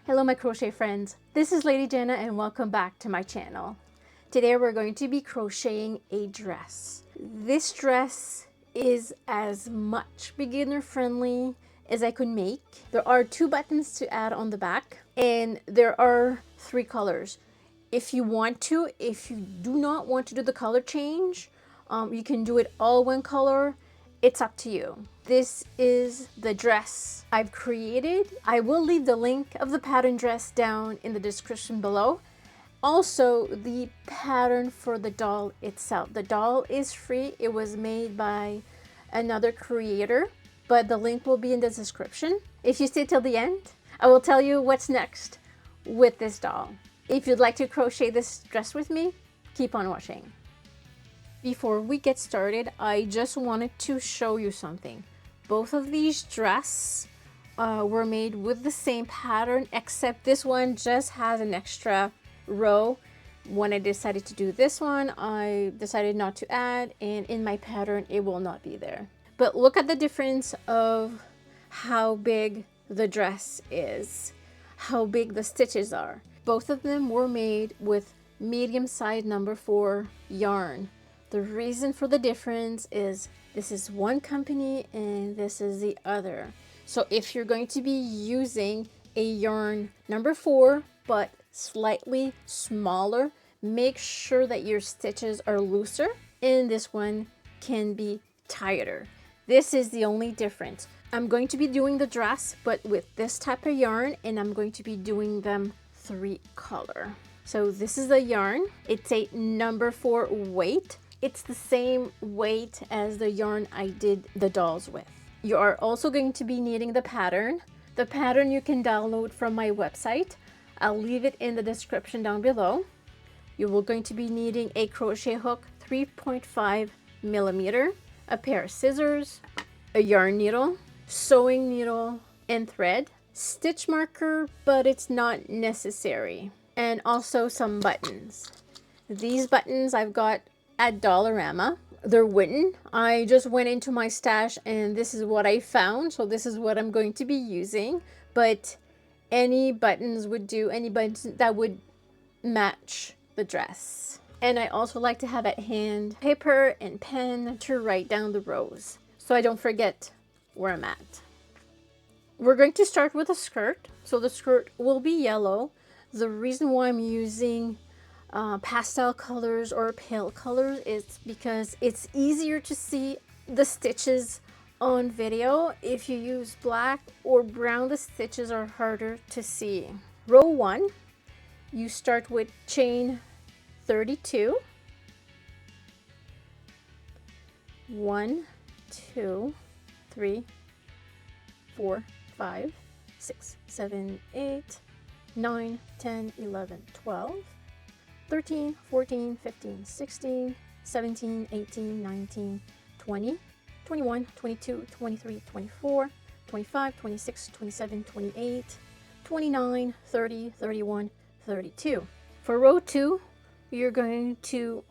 Hello my crochet friends, this is Lady Jenna and welcome back to my channel. Today we're going to be crocheting a dress. This dress is as much beginner friendly as I could make. There are 2 buttons to add on the back and there are 3 colors. If you do not want to do the color change, you can do it all one color. It's up to you. This is the dress I've created. I will leave the link of the pattern dress down in the description below. Also, the pattern for the doll itself. The doll is free. It was made by another creator, but the link will be in the description. If you stay till the end, I will tell you what's next with this doll. If you'd like to crochet this dress with me, keep on watching. Before we get started, I just wanted to show you something. Both of these dresses were made with the same pattern, except this one just has an extra row. When I decided to do this one, I decided not to add, and in my pattern it will not be there. But look at the difference of how big the dress is, how big the stitches are. Both of them were made with medium size number 4 yarn. The reason for the difference is this is one company and this is the other. So if you're going to be using a yarn number 4 but slightly smaller, make sure that your stitches are looser and this one can be tighter. This is the only difference. I'm going to be doing the dress but with this type of yarn, and I'm going to be doing them 3 color. So this is the yarn. It's a number 4 weight. It's the same weight as the yarn I did the dolls with. You are also going to be needing the pattern. The pattern you can download from my website. I'll leave it in the description down below. You will going to be needing a crochet hook 3.5 millimeter, a pair of scissors, a yarn needle, sewing needle, and thread, stitch marker, but it's not necessary, and also some buttons. These buttons I've got at Dollarama. They're wooden. I just went into my stash and this is what I found, so this is what I'm going to be using. But any buttons would do, any buttons that would match the dress. And I also like to have at hand paper and pen to write down the rows so I don't forget where I'm at. We're going to start with a skirt, so the skirt will be yellow. The reason why I'm using pastel colors or pale colors is because it's easier to see the stitches on video. If you use black or brown, the stitches are harder to see. Row 1, you start with chain 32. 1, 2, 3, 4, 5, 6, 7, 8, 9, 10, 11, 12, 13, 14, 15, 16, 17, 18, 19, 20, 21, 22, 23, 24, 25, 26, 27, 28, 29, 30, 31, 32. For row 2, you're going to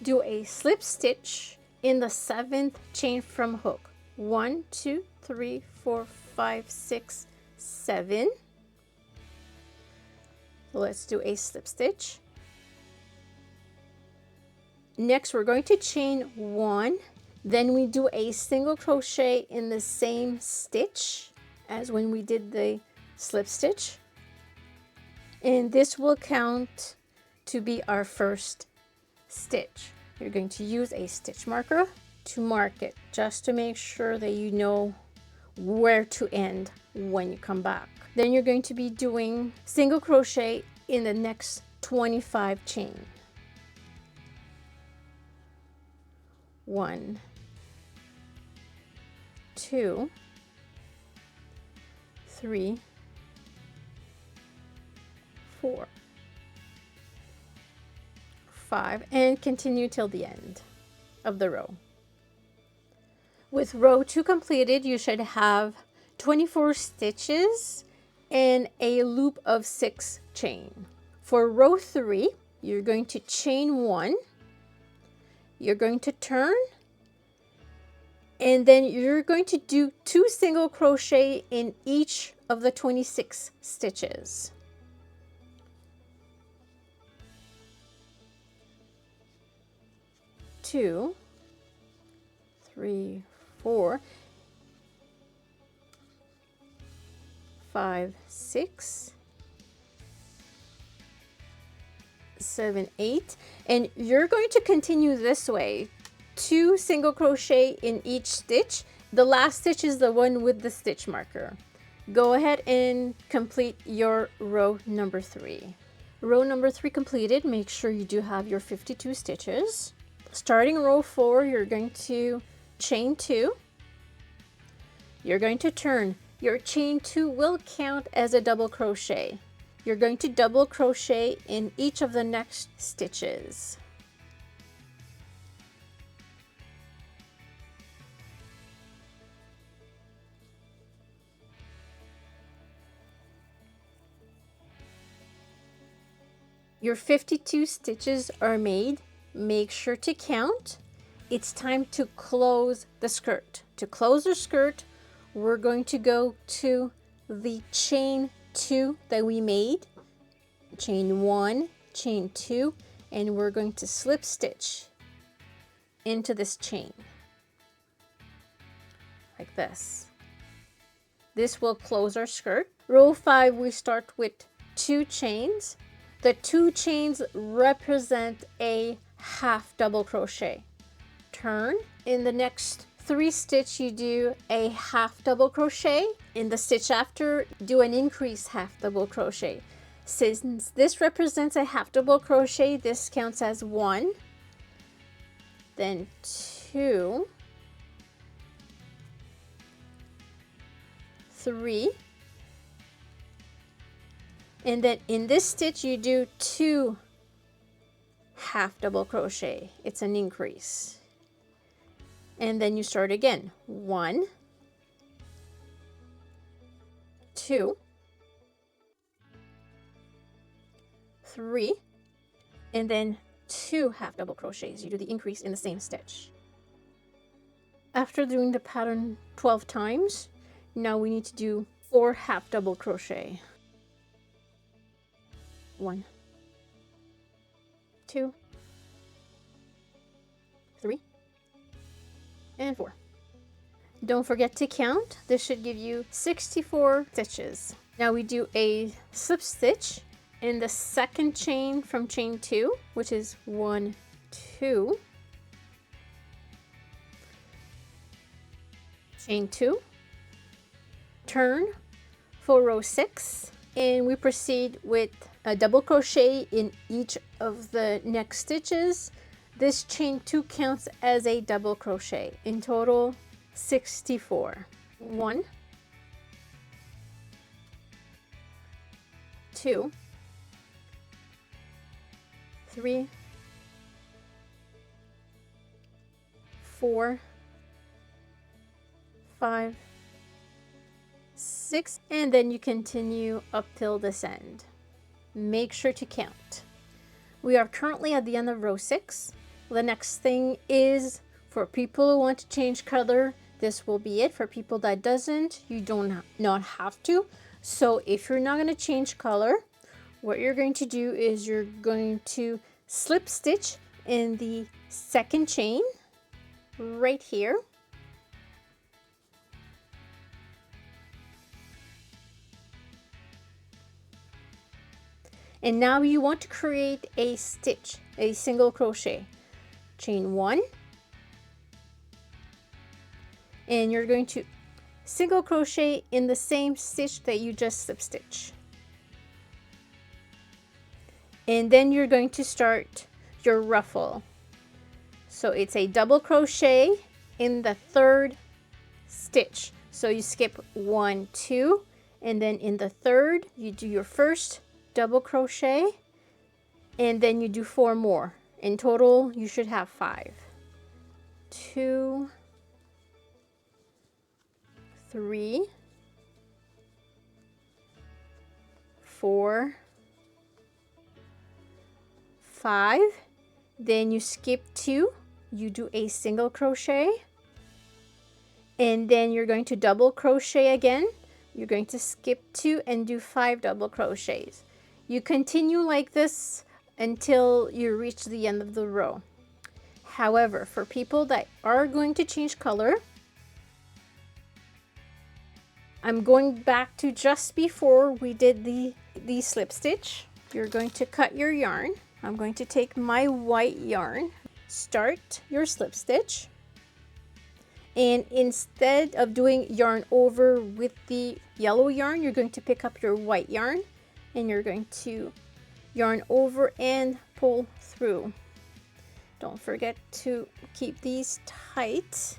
do a slip stitch in the 7th chain from hook. 1, 2, 3, 4, 5, 6, 7. So let's do a slip stitch. Next, we're going to chain 1, then we do a single crochet in the same stitch as when we did the slip stitch, and this will count to be our first stitch. You're going to use a stitch marker to mark it, just to make sure that you know where to end when you come back. Then you're going to be doing single crochet in the next 25 chain. 1, 2, 3, 4, 5, and continue till the end of the row. With row 2 completed, you should have 24 stitches and a loop of 6 chain. For row 3, you're going to chain 1. You're going to turn and then you're going to do 2 single crochet in each of the 26 stitches. Two, three, 4, 5, 6, 7, 8, and you're going to continue this way. 2 single crochet in each stitch. The last stitch is the one with the stitch marker. Go ahead and complete your row number 3. Row number 3 completed. Make sure you do have your 52 stitches. Starting row 4, you're going to chain 2. You're going to turn. Your chain 2 will count as a double crochet. You're going to double crochet in each of the next stitches. Your 52 stitches are made. Make sure to count. It's time to close the skirt. To close the skirt, we're going to go to the chain 2 that we made. Chain 1, chain 2, and we're going to slip stitch into this chain. Like this. This will close our skirt. Row 5, we start with 2 chains. The 2 chains represent a half double crochet. Turn. In the next 3 stitch, you do a half double crochet. In the stitch after, do an increase half double crochet. Since this represents a half double crochet, this counts as 1, then 2, 3, and then in this stitch you do 2 half double crochet. It's an increase. And then you start again. 1, 2, 3, and then 2 half double crochets. You do the increase in the same stitch. After doing the pattern 12 times, now we need to do 4 half double crochet. 1, 2, 3, and 4. Don't forget to count. This should give you 64 stitches. Now we do a slip stitch in the second chain from chain 2, which is 1, 2, chain 2, turn for row 6, and we proceed with a double crochet in each of the next stitches. This chain 2 counts as a double crochet. In total, 64. 1, 2, 3, 4, 5, 6, and then you continue up till this end. Make sure to count. We are currently at the end of row 6. The next thing is for people who want to change color. This will be it. For people that doesn't, you do not have to. So if you're not going to change color, what you're going to do is you're going to slip stitch in the second chain right here. And now you want to create a stitch, a single crochet. Chain 1, and you're going to single crochet in the same stitch that you just slip stitch. And then you're going to start your ruffle. So it's a double crochet in the third stitch. So you skip 1, 2, and then in the third you do your first double crochet, and then you do 4 more. In total, you should have 5. 2, 3, 4, 5. Then you skip 2, you do a single crochet, and then you're going to double crochet again, You're going to skip 2 and do 5 double crochets. You continue like this until you reach the end of the row. However, for people that are going to change color, I'm going back to just before we did the slip stitch. You're going to cut your yarn. I'm going to take my white yarn, start your slip stitch, and instead of doing yarn over with the yellow yarn, you're going to pick up your white yarn and you're going to yarn over and pull through. Don't forget to keep these tight.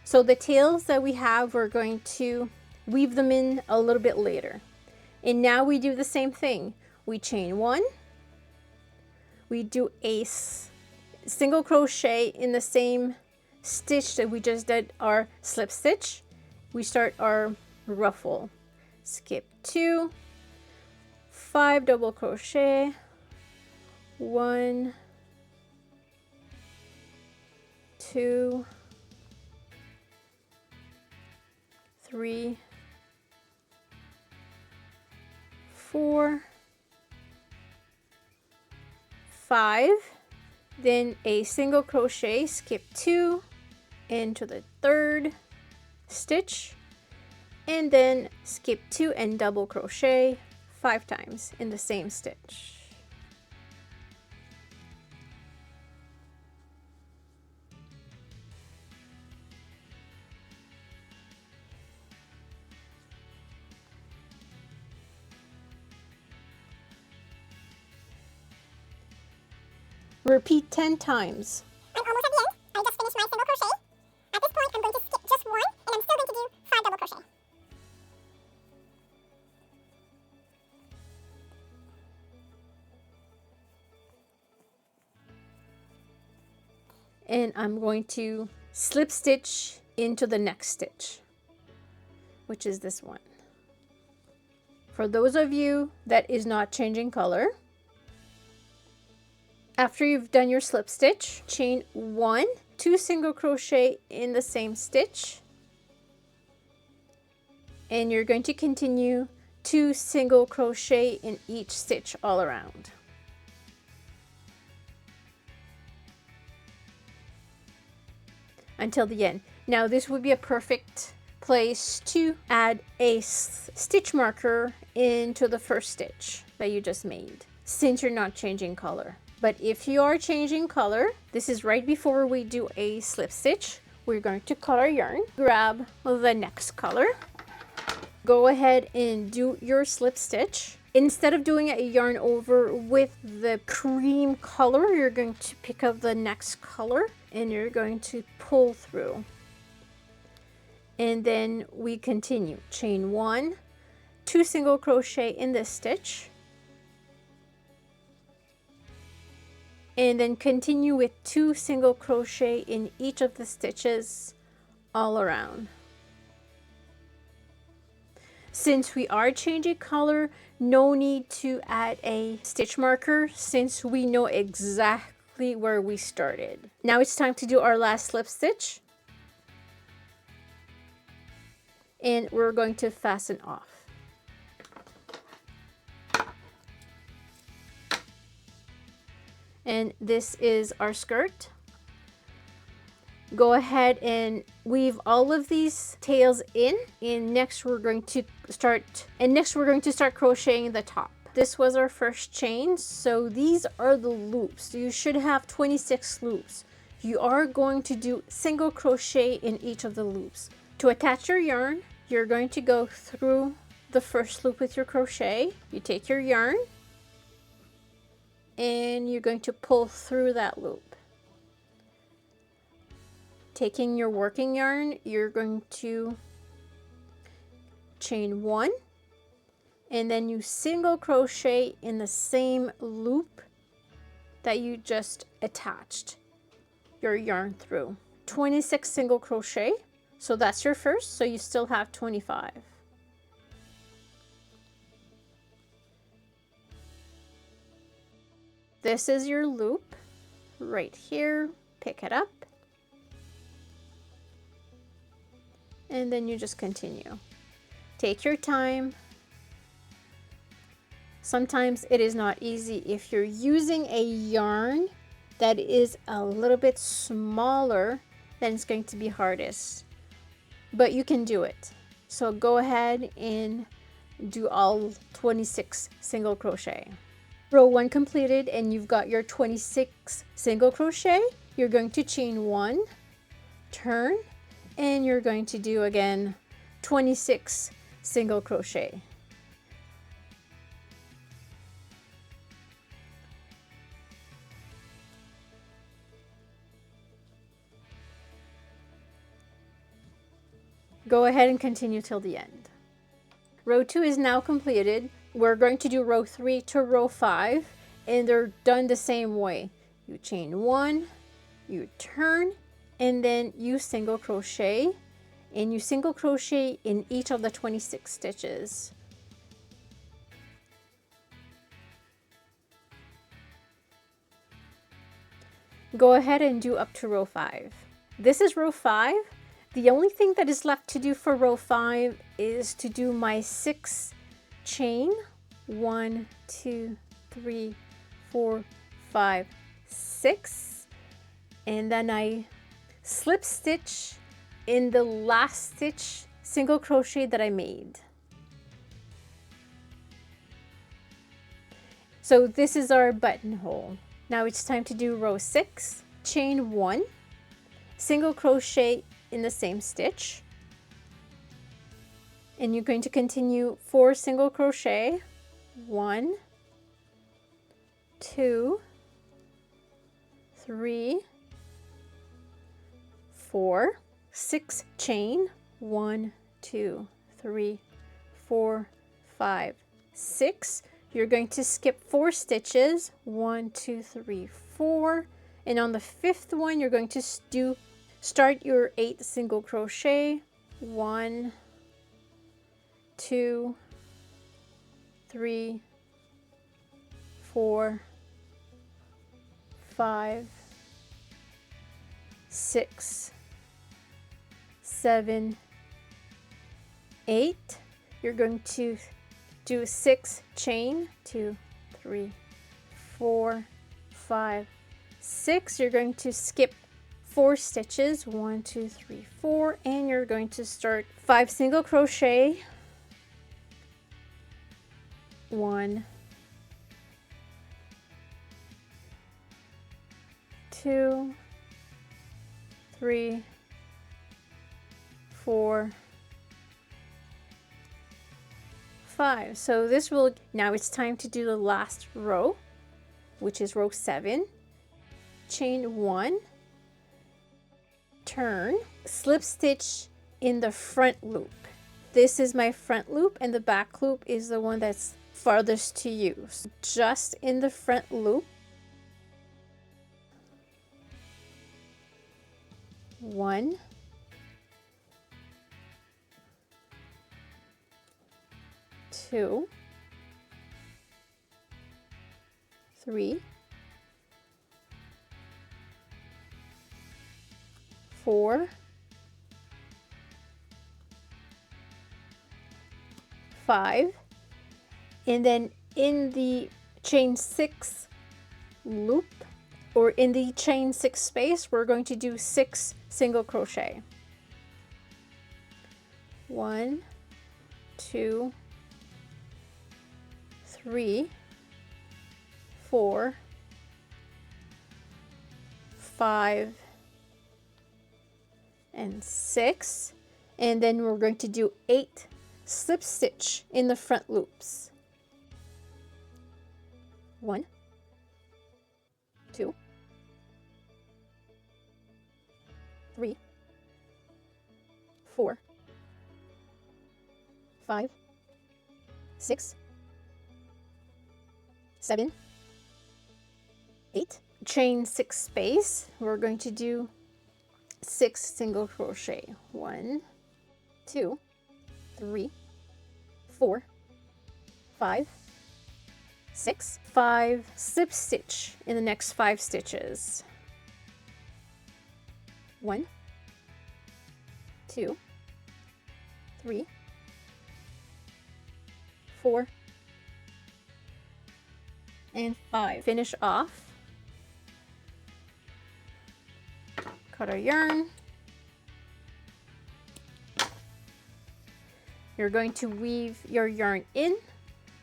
So the tails that we have, we're going to weave them in a little bit later. And now we do the same thing. We chain 1, we do a single crochet in the same stitch that we just did our slip stitch. We start our ruffle. Skip 2, 5 double crochet, 1, 2, 3, 4, 5, then a single crochet, skip 2 into the 3rd stitch, and then skip 2 and double crochet 5 times in the same stitch. Repeat 10 times. I'm almost at the end. I just finished my single crochet. At this point, I'm going to skip just 1, and I'm still going to do 5 double crochet. And I'm going to slip stitch into the next stitch, which is this one. For those of you that is not changing color, after you've done your slip stitch, chain 1, 2 single crochet in the same stitch, and you're going to continue 2 single crochet in each stitch all around. Until the end. Now this would be a perfect place to add a stitch marker into the first stitch that you just made, since you're not changing color. But if you are changing color, this is right before we do a slip stitch. We're going to cut our yarn, grab the next color, go ahead and do your slip stitch. Instead of doing a yarn over with the cream color, you're going to pick up the next color and you're going to pull through. And then we continue. Chain 1, 2 single crochet in this stitch, and then continue with 2 single crochet in each of the stitches all around. Since we are changing color, no need to add a stitch marker since we know exactly where we started. Now it's time to do our last slip stitch, and we're going to fasten off. And this is our skirt. Go ahead and weave all of these tails in, and next we're going to start crocheting the top. This was our first chain, so these are the loops. You should have 26 loops. You are going to do single crochet in each of the loops. To attach your yarn, you're going to go through the first loop with your crochet. You take your yarn and you're going to pull through that loop. Taking your working yarn, you're going to chain 1 and then you single crochet in the same loop that you just attached your yarn through. 26 single crochet, so that's your first, so you still have 25. This is your loop right here. Pick it up and then you just continue. Take your time. Sometimes it is not easy if you're using a yarn that is a little bit smaller, then it's going to be hardest, but you can do it. So go ahead and do all 26 single crochet. Row 1 completed, and you've got your 26 single crochet. You're going to chain 1, turn, and you're going to do again 26 single crochet. Go ahead and continue till the end. Row 2 is now completed. We're going to do row 3 to row 5, and they're done the same way. You chain 1, you turn, and then you single crochet, and you single crochet in each of the 26 stitches. Go ahead and do up to row 5. This is row 5. The only thing that is left to do for row 5 is to do my 6 chain. 1, 2, 3, 4, 5, 6. And then I slip stitch in the last stitch single crochet that I made. So this is our buttonhole. Now it's time to do row 6, chain 1, single crochet in the same stitch, and you're going to continue 4 single crochet. 1, 2, 3, 4, 6 chain. 1, 2, 3, 4, 5, 6. You're going to skip 4 stitches. 1, 2, 3, 4, and on the 5th one you're going to start your 8 single crochet. 1, 2, 3, 4, 5, 6, 7, 8. You're going to do 6 chain. 2, 3, 4, 5, 6. You're going to skip 4 stitches. 1, 2, 3, 4, and you're going to start 5 single crochet. 1, 2, 3, 4, 5. So this will, now it's time to do the last row, which is row 7. Chain 1, turn, slip stitch in the front loop. This is my front loop, and the back loop is the one that's farthest to you. So just in the front loop. 1, 2, 3, 4, 5, and then in the chain 6 loop, or in the chain 6 space, we're going to do 6 single crochet. 1, 2, 3, 4, 5, and 6, and then we're going to do 8 slip stitch in the front loops. 1, 2, 3, 4, 5, 6, 7, 8. Chain 6 space. We're going to do 6 single crochet. 1, 2, 3, 4, 5, 6. 5 slip stitch in the next 5 stitches. 1, 2, 3, 4, and 5. Finish off. Cut our yarn. You're going to weave your yarn in,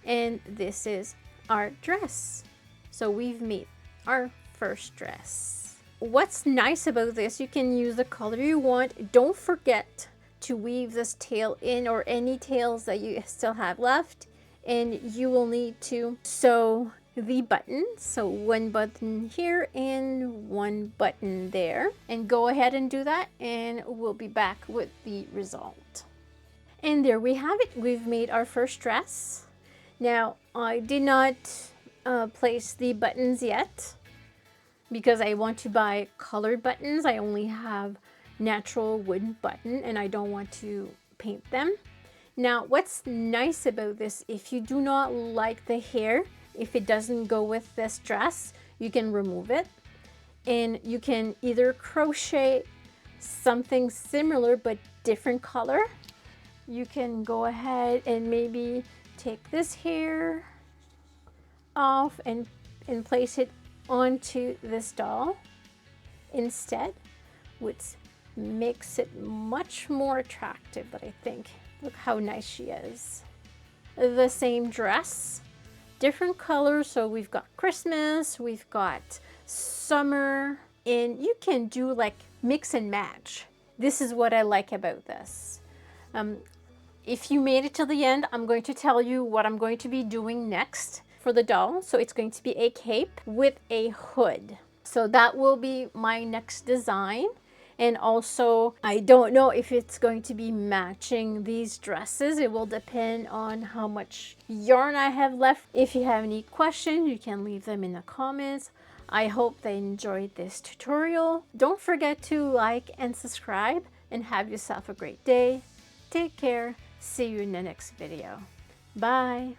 and this is our dress. So we've made our first dress. What's nice about this, you can use the color you want. Don't forget to weave this tail in, or any tails that you still have left, and you will need to sew the buttons. So one button here and one button there, and go ahead and do that, and we'll be back with the result. And there we have it. We've made our first dress. Now I did not place the buttons yet because I want to buy colored buttons. I only have natural wooden button and I don't want to paint them. Now what's nice about this, if you do not like the hair, if it doesn't go with this dress, you can remove it and you can either crochet something similar but different color. You can go ahead and maybe take this hair off and place it onto this doll instead, which makes it much more attractive. But I think, look how nice she is. The same dress, different colors. So we've got Christmas, we've got summer, and you can do like mix and match. This is what I like about this. If you made it to the end, I'm going to tell you what I'm going to be doing next for the doll. So it's going to be a cape with a hood. So that will be my next design. And also, I don't know if it's going to be matching these dresses. It will depend on how much yarn I have left. If you have any questions, you can leave them in the comments. I hope they enjoyed this tutorial. Don't forget to like and subscribe, and have yourself a great day. Take care. See you in the next video. Bye.